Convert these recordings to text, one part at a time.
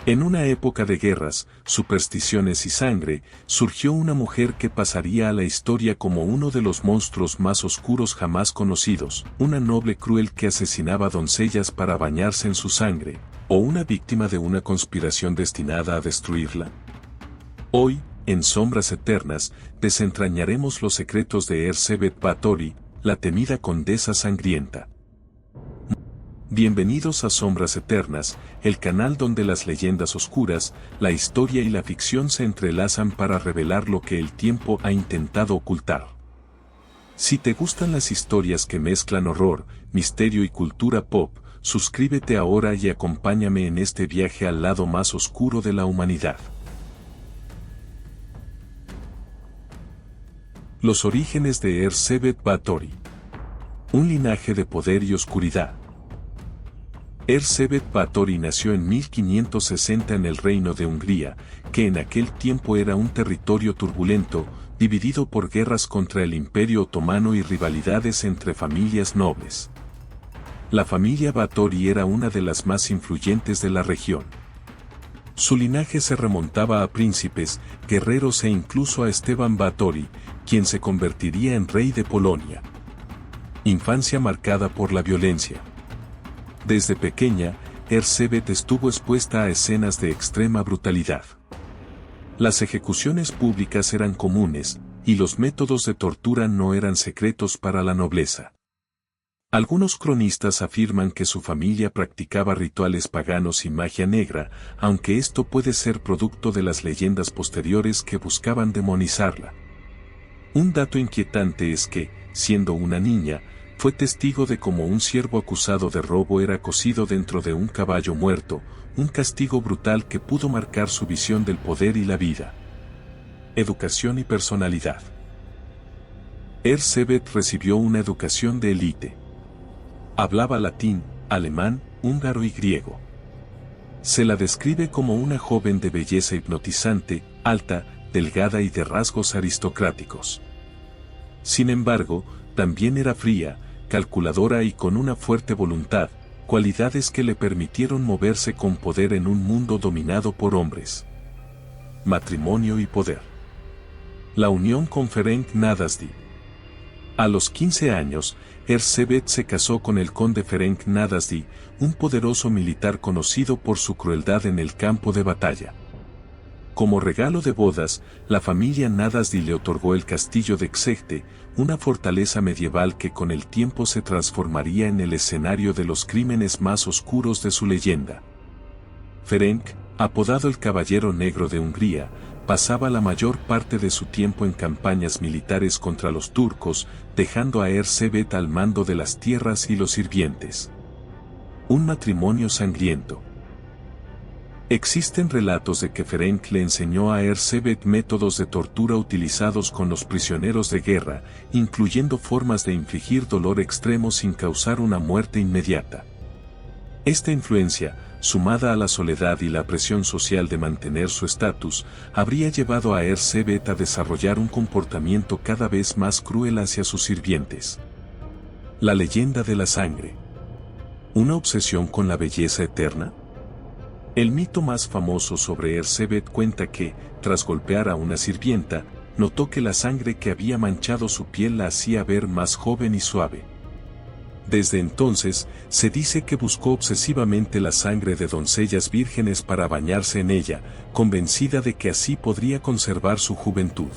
En una época de guerras, supersticiones y sangre, surgió una mujer que pasaría a la historia como uno de los monstruos más oscuros jamás conocidos, una noble cruel que asesinaba doncellas para bañarse en su sangre, o una víctima de una conspiración destinada a destruirla. Hoy, en Sombras Eternas, desentrañaremos los secretos de Erzsébet Báthory, la temida condesa sangrienta. Bienvenidos a Sombras Eternas, el canal donde las leyendas oscuras, la historia y la ficción se entrelazan para revelar lo que el tiempo ha intentado ocultar. Si te gustan las historias que mezclan horror, misterio y cultura pop, suscríbete ahora y acompáñame en este viaje al lado más oscuro de la humanidad. Los orígenes de Erzsébet Báthory. Un linaje de poder y oscuridad. Erzsébet Báthory nació en 1560 en el Reino de Hungría, que en aquel tiempo era un territorio turbulento, dividido por guerras contra el Imperio Otomano y rivalidades entre familias nobles. La familia Báthory era una de las más influyentes de la región. Su linaje se remontaba a príncipes, guerreros e incluso a Esteban Báthory, quien se convertiría en rey de Polonia. Infancia marcada por la violencia. Desde pequeña, Erzsébet estuvo expuesta a escenas de extrema brutalidad. Las ejecuciones públicas eran comunes, y los métodos de tortura no eran secretos para la nobleza. Algunos cronistas afirman que su familia practicaba rituales paganos y magia negra, aunque esto puede ser producto de las leyendas posteriores que buscaban demonizarla. Un dato inquietante es que, siendo una niña, fue testigo de cómo un ciervo acusado de robo era cocido dentro de un caballo muerto, un castigo brutal que pudo marcar su visión del poder y la vida. Educación y personalidad. Erzsébet recibió una educación de élite. Hablaba latín, alemán, húngaro y griego. Se la describe como una joven de belleza hipnotizante, alta, delgada y de rasgos aristocráticos. Sin embargo, también era fría, calculadora y con una fuerte voluntad, cualidades que le permitieron moverse con poder en un mundo dominado por hombres. Matrimonio y poder. La unión con Ferenc Nadasdy. A los 15 años, Erzsébet se casó con el conde Ferenc Nadasdy, un poderoso militar conocido por su crueldad en el campo de batalla. Como regalo de bodas, la familia Nadasdy le otorgó el castillo de Xegte, una fortaleza medieval que con el tiempo se transformaría en el escenario de los crímenes más oscuros de su leyenda. Ferenc, apodado el Caballero Negro de Hungría, pasaba la mayor parte de su tiempo en campañas militares contra los turcos, dejando a Erzsébet al mando de las tierras y los sirvientes. Un matrimonio sangriento. Existen relatos de que Ferenc le enseñó a Erzsébet métodos de tortura utilizados con los prisioneros de guerra, incluyendo formas de infligir dolor extremo sin causar una muerte inmediata. Esta influencia, sumada a la soledad y la presión social de mantener su estatus, habría llevado a Erzsébet a desarrollar un comportamiento cada vez más cruel hacia sus sirvientes. La leyenda de la sangre. ¿Una obsesión con la belleza eterna? El mito más famoso sobre Erzsébet cuenta que, tras golpear a una sirvienta, notó que la sangre que había manchado su piel la hacía ver más joven y suave. Desde entonces, se dice que buscó obsesivamente la sangre de doncellas vírgenes para bañarse en ella, convencida de que así podría conservar su juventud.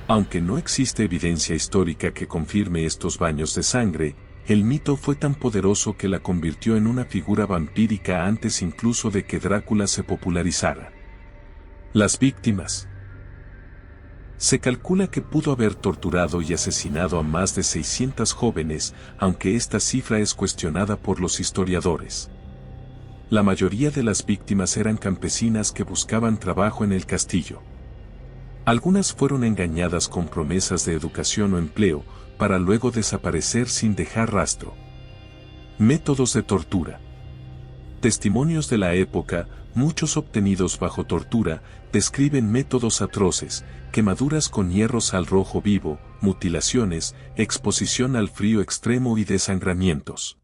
Aunque no existe evidencia histórica que confirme estos baños de sangre, el mito fue tan poderoso que la convirtió en una figura vampírica antes incluso de que Drácula se popularizara. Las víctimas. Se calcula que pudo haber torturado y asesinado a más de 600 jóvenes, aunque esta cifra es cuestionada por los historiadores. La mayoría de las víctimas eran campesinas que buscaban trabajo en el castillo. Algunas fueron engañadas con promesas de educación o empleo, para luego desaparecer sin dejar rastro. Métodos de tortura. Testimonios de la época, muchos obtenidos bajo tortura, describen métodos atroces, quemaduras con hierros al rojo vivo, mutilaciones, exposición al frío extremo y desangramientos.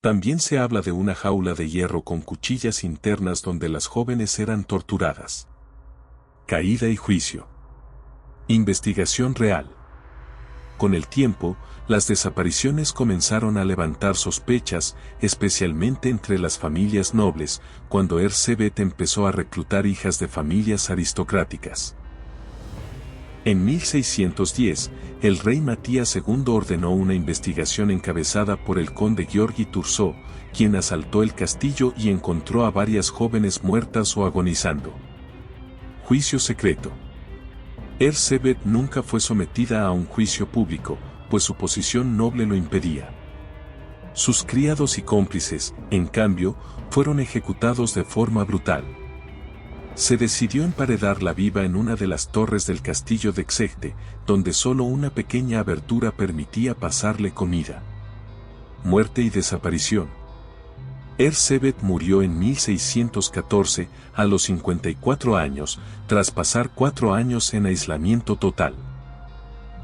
También se habla de una jaula de hierro con cuchillas internas donde las jóvenes eran torturadas. Caída y juicio. Investigación real. Con el tiempo, las desapariciones comenzaron a levantar sospechas, especialmente entre las familias nobles, cuando Erzsébet empezó a reclutar hijas de familias aristocráticas. En 1610, el rey Matías II ordenó una investigación encabezada por el conde Gheorghe Thurzó, quien asaltó el castillo y encontró a varias jóvenes muertas o agonizando. Juicio secreto. Erzsébet nunca fue sometida a un juicio público, pues su posición noble lo impedía. Sus criados y cómplices, en cambio, fueron ejecutados de forma brutal. Se decidió emparedarla viva en una de las torres del castillo de Exegte, donde solo una pequeña abertura permitía pasarle comida. Muerte y desaparición. Erzsébet murió en 1614, a los 54 años, tras pasar 4 años en aislamiento total.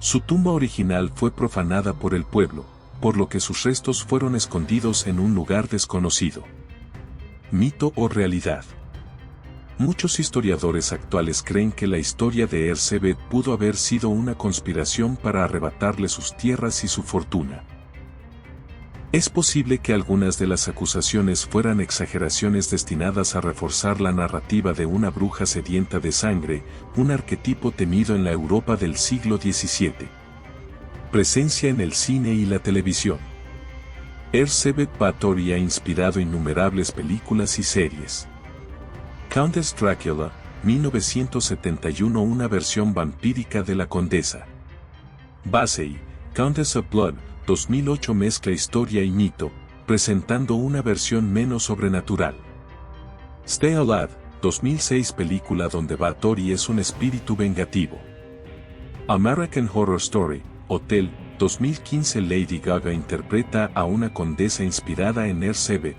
Su tumba original fue profanada por el pueblo, por lo que sus restos fueron escondidos en un lugar desconocido. Mito o realidad. Muchos historiadores actuales creen que la historia de Erzsébet pudo haber sido una conspiración para arrebatarle sus tierras y su fortuna. Es posible que algunas de las acusaciones fueran exageraciones destinadas a reforzar la narrativa de una bruja sedienta de sangre, un arquetipo temido en la Europa del siglo XVII. Presencia en el cine y la televisión. Erzsébet Báthory ha inspirado innumerables películas y series. Countess Dracula, 1971, una versión vampírica de la condesa. Bassey, Countess of Blood, 2008, mezcla historia y mito, presentando una versión menos sobrenatural. Stay Alive, 2006, película donde Báthory es un espíritu vengativo. American Horror Story, Hotel, 2015, Lady Gaga interpreta a una condesa inspirada en Erzsébet.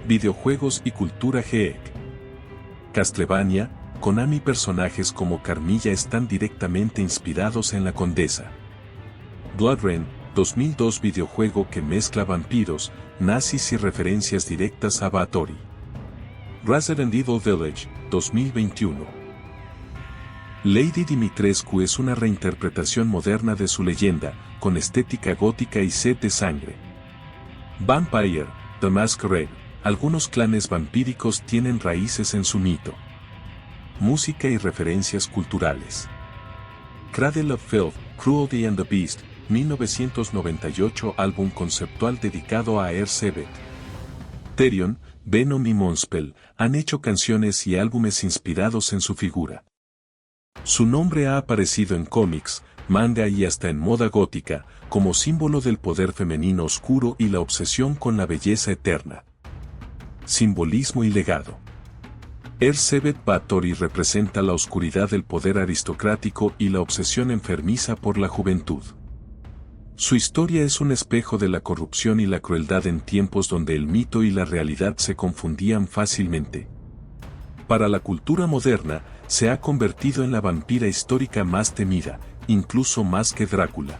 Videojuegos y cultura geek. Castlevania, Konami, personajes como Carmilla están directamente inspirados en la condesa. Bloodbrain, 2002, videojuego que mezcla vampiros, nazis y referencias directas a Báthory. Resident Evil Village, 2021. Lady Dimitrescu es una reinterpretación moderna de su leyenda, con estética gótica y sed de sangre. Vampire, The Masquerade, algunos clanes vampíricos tienen raíces en su mito. Música y referencias culturales. Cradle of Filth, Cruelty and the Beast, 1998, álbum conceptual dedicado a Erzsébet. Therion, Venom y Moonspell han hecho canciones y álbumes inspirados en su figura. Su nombre ha aparecido en cómics, manga y hasta en moda gótica, como símbolo del poder femenino oscuro y la obsesión con la belleza eterna. Simbolismo y legado. Erzsébet Báthory representa la oscuridad del poder aristocrático y la obsesión enfermiza por la juventud. Su historia es un espejo de la corrupción y la crueldad en tiempos donde el mito y la realidad se confundían fácilmente. Para la cultura moderna, se ha convertido en la vampira histórica más temida, incluso más que Drácula.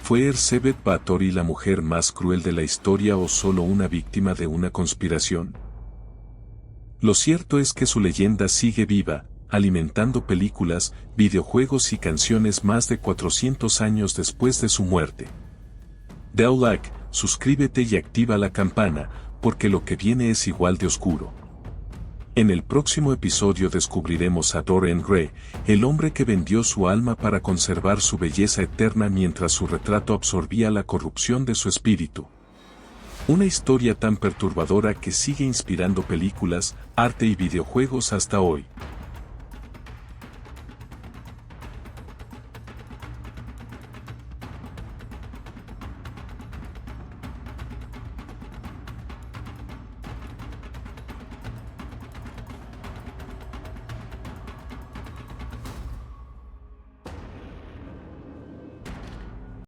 ¿Fue Erzsébet Báthory la mujer más cruel de la historia o solo una víctima de una conspiración? Lo cierto es que su leyenda sigue viva, alimentando películas, videojuegos y canciones más de 400 años después de su muerte. Dale like, suscríbete y activa la campana, porque lo que viene es igual de oscuro. En el próximo episodio descubriremos a Dorian Gray, el hombre que vendió su alma para conservar su belleza eterna mientras su retrato absorbía la corrupción de su espíritu. Una historia tan perturbadora que sigue inspirando películas, arte y videojuegos hasta hoy.